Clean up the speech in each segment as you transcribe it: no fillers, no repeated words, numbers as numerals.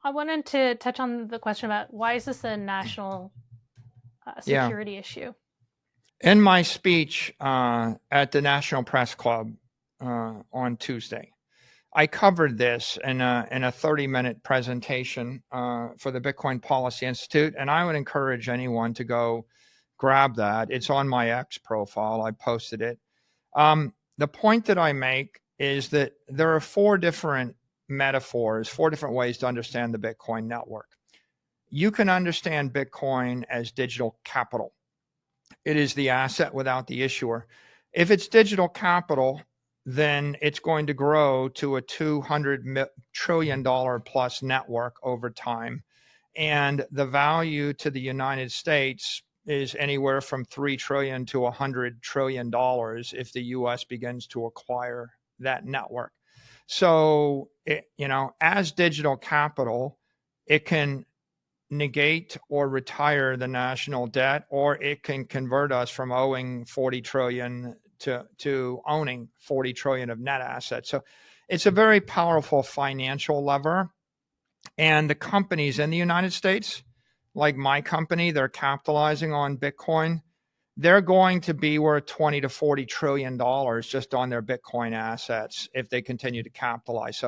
I wanted to touch on the question about why is this a national security issue? In my speech at the National Press Club on Tuesday, I covered this in a 30-minute presentation for the Bitcoin Policy Institute, and I would encourage anyone to go grab that. It's on my X profile. I posted it. The point that I make is that there are four different metaphors, four different ways to understand the Bitcoin network. You can understand Bitcoin as digital capital. It is the asset without the issuer. If it's digital capital, then it's going to grow to a $200 trillion plus network over time. And the value to the United States is anywhere from $3 trillion to $100 trillion if the US begins to acquire that network. So, as digital capital, it can negate or retire the national debt, or it can convert us from owing 40 trillion to owning 40 trillion of net assets. So it's a very powerful financial lever. And the companies in the United States, like my company, they're capitalizing on Bitcoin. They're going to be worth 20 to 40 trillion dollars just on their Bitcoin assets if they continue to capitalize.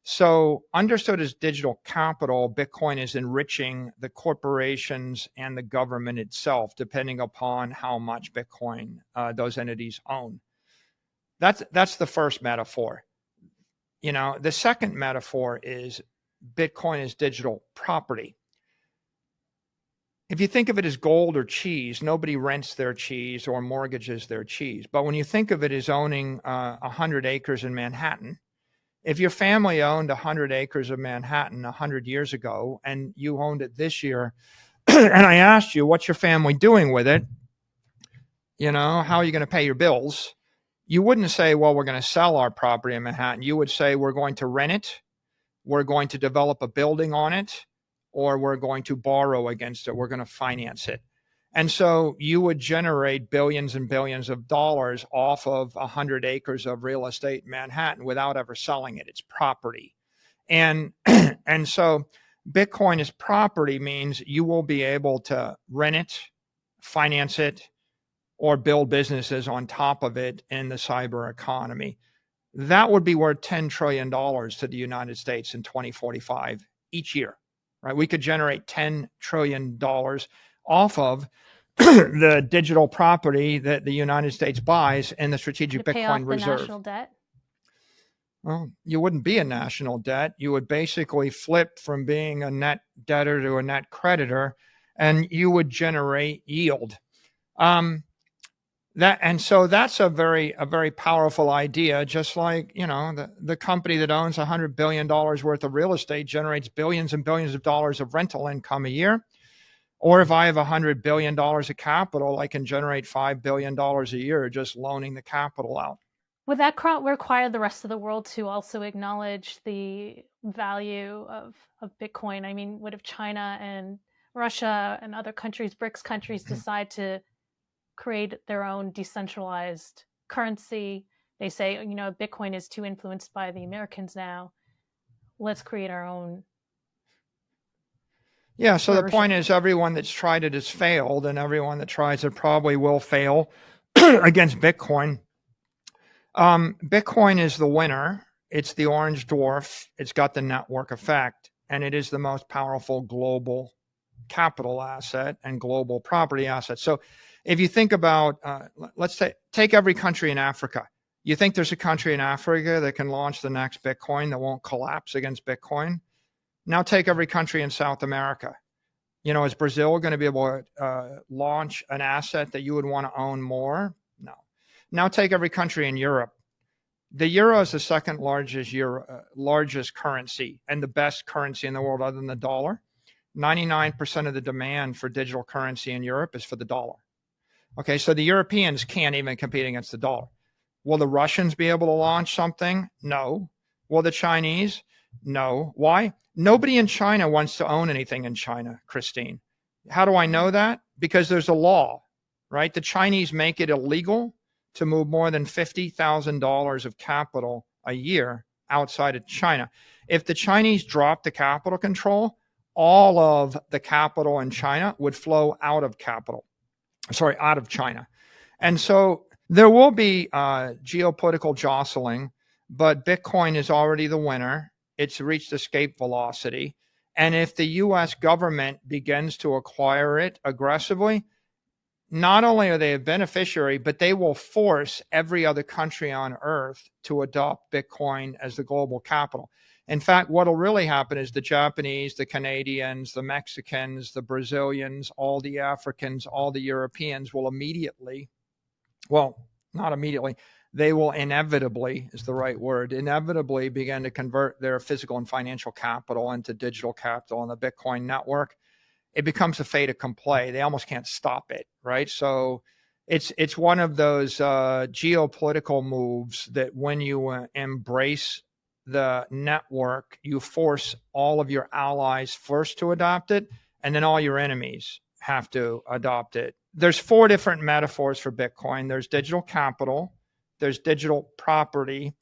So understood as digital capital, Bitcoin is enriching the corporations and the government itself, depending upon how much Bitcoin those entities own. That's the first metaphor. The second metaphor is Bitcoin is digital property. If you think of it as gold or cheese, nobody rents their cheese or mortgages their cheese. But when you think of it as owning 100 acres in Manhattan, if your family owned 100 acres of Manhattan 100 years ago and you owned it this year, and I asked you, what's your family doing with it? How are you going to pay your bills? You wouldn't say, well, we're going to sell our property in Manhattan. You would say, we're going to rent it, we're going to develop a building on it, or we're going to borrow against it. We're going to finance it. And so you would generate billions and billions of dollars off of 100 acres of real estate in Manhattan without ever selling it. It's property. And so Bitcoin as property means you will be able to rent it, finance it, or build businesses on top of it in the cyber economy. That would be worth $10 trillion to the United States in 2045 each year, right? We could generate $10 trillion off of the digital property that the United States buys in the strategic Bitcoin reserve. Pay off the national debt? Well, you wouldn't be a national debt. You would basically flip from being a net debtor to a net creditor, and you would generate yield. So that's a very powerful idea. Just like the company that owns $100 billion worth of real estate generates billions and billions of dollars of rental income a year. Or if I have $100 billion of capital, I can generate $5 billion a year just loaning the capital out. Would that require the rest of the world to also acknowledge the value of Bitcoin? I mean, what if China and Russia and other countries, BRICS countries, decide to create their own decentralized currency? They say, Bitcoin is too influenced by the Americans now. Let's create our own. Yeah, so the point is everyone that's tried it has failed, and everyone that tries it probably will fail against Bitcoin. Bitcoin is the winner. It's the orange dwarf. It's got the network effect, and it is the most powerful global capital asset and global property asset. So if you think about, let's take every country in Africa. You think there's a country in Africa that can launch the next Bitcoin that won't collapse against Bitcoin? Now take every country in South America. Is Brazil going to be able to launch an asset that you would want to own more? No. Now take every country in Europe. The euro is the second largest currency and the best currency in the world other than the dollar. 99% of the demand for digital currency in Europe is for the dollar. Okay, so the Europeans can't even compete against the dollar. Will the Russians be able to launch something? No. Will the Chinese? No. Why? Nobody in China wants to own anything in China, Christine. How do I know that? Because there's a law, right? The Chinese make it illegal to move more than $50,000 of capital a year outside of China. If the Chinese drop the capital control, all of the capital in China would flow out of China. And so there will be geopolitical jostling, but Bitcoin is already the winner. It's reached escape velocity. And if the US government begins to acquire it aggressively, not only are they a beneficiary, but they will force every other country on earth to adopt Bitcoin as the global capital. In fact, what will really happen is the Japanese, the Canadians, the Mexicans, the Brazilians, all the Africans, all the Europeans will immediately, well, not immediately, they will inevitably, is the right word, inevitably begin to convert their physical and financial capital into digital capital on the Bitcoin network. It becomes a fait accompli. They almost can't stop it, right? So it's one of those geopolitical moves that when you embrace the network, you force all of your allies first to adopt it, and then all your enemies have to adopt it. There's 4 different metaphors for Bitcoin. There's digital capital, there's digital property.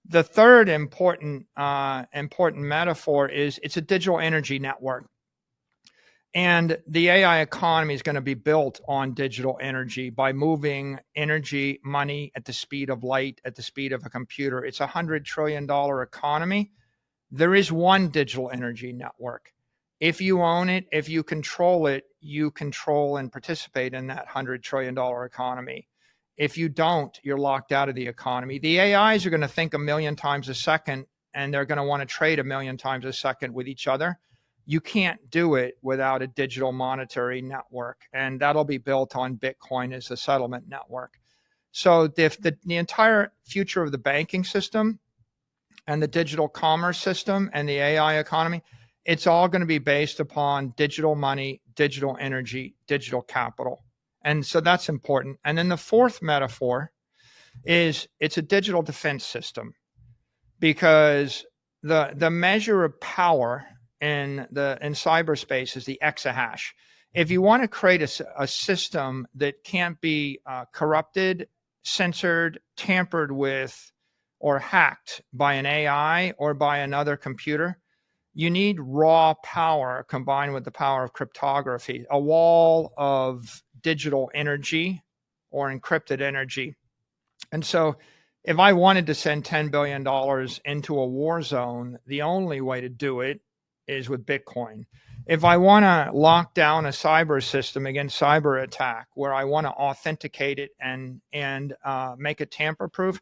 The third important metaphor is it's a digital energy network. And the AI economy is going to be built on digital energy by moving energy, money at the speed of light, at the speed of a computer. It's a $100 trillion economy. There is one digital energy network. If you own it, if you control it, you control and participate in that $100 trillion economy. If you don't, you're locked out of the economy. The AIs are going to think 1 million times a second, and they're going to want to trade 1 million times a second with each other. You can't do it without a digital monetary network, and that'll be built on Bitcoin as the settlement network. So if the entire future of the banking system and the digital commerce system and the AI economy, it's all going to be based upon digital money, digital energy, digital capital. And so that's important. And then the fourth metaphor is it's a digital defense system, because the measure of power in cyberspace is the exahash. If you want to create a system that can't be corrupted, censored, tampered with, or hacked by an AI or by another computer, you need raw power combined with the power of cryptography, a wall of digital energy or encrypted energy. And so if I wanted to send $10 billion into a war zone, the only way to do it is with Bitcoin. If I want to lock down a cyber system against cyber attack, where I want to authenticate it and make it tamper-proof,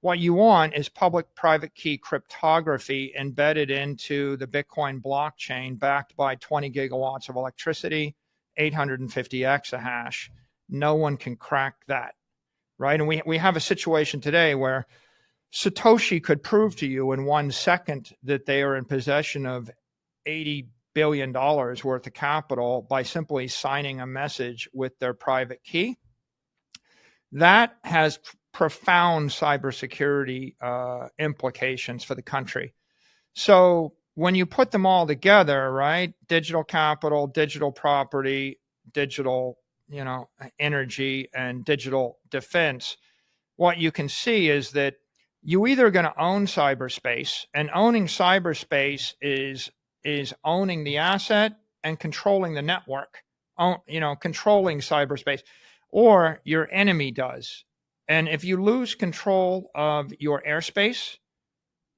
what you want is public-private key cryptography embedded into the Bitcoin blockchain, backed by 20 gigawatts of electricity, 850 exahash. No one can crack that, right? And we have a situation today where Satoshi could prove to you in 1 second that they are in possession of $80 billion worth of capital by simply signing a message with their private key. That has profound cybersecurity implications for the country. So when you put them all together, right, digital capital, digital property, digital, energy, and digital defense, what you can see is that you either going to own cyberspace, and owning cyberspace is owning the asset and controlling the network, controlling cyberspace, or your enemy does. And if you lose control of your airspace,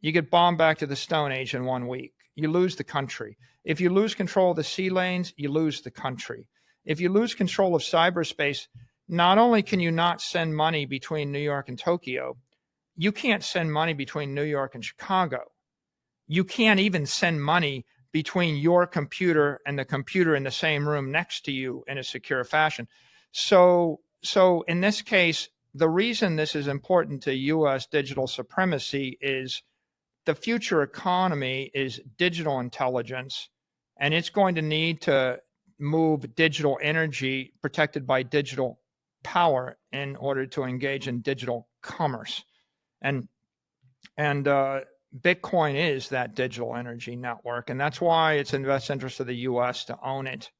you get bombed back to the Stone Age in 1 week. You lose the country. If you lose control of the sea lanes, you lose the country. If you lose control of cyberspace, not only can you not send money between New York and Tokyo, you can't send money between New York and Chicago. You can't even send money between your computer and the computer in the same room next to you in a secure fashion. So in this case, the reason this is important to U.S. digital supremacy is the future economy is digital intelligence, and it's going to need to move digital energy protected by digital power in order to engage in digital commerce. And Bitcoin is that digital energy network, and that's why it's in the best interest of the U.S. to own it.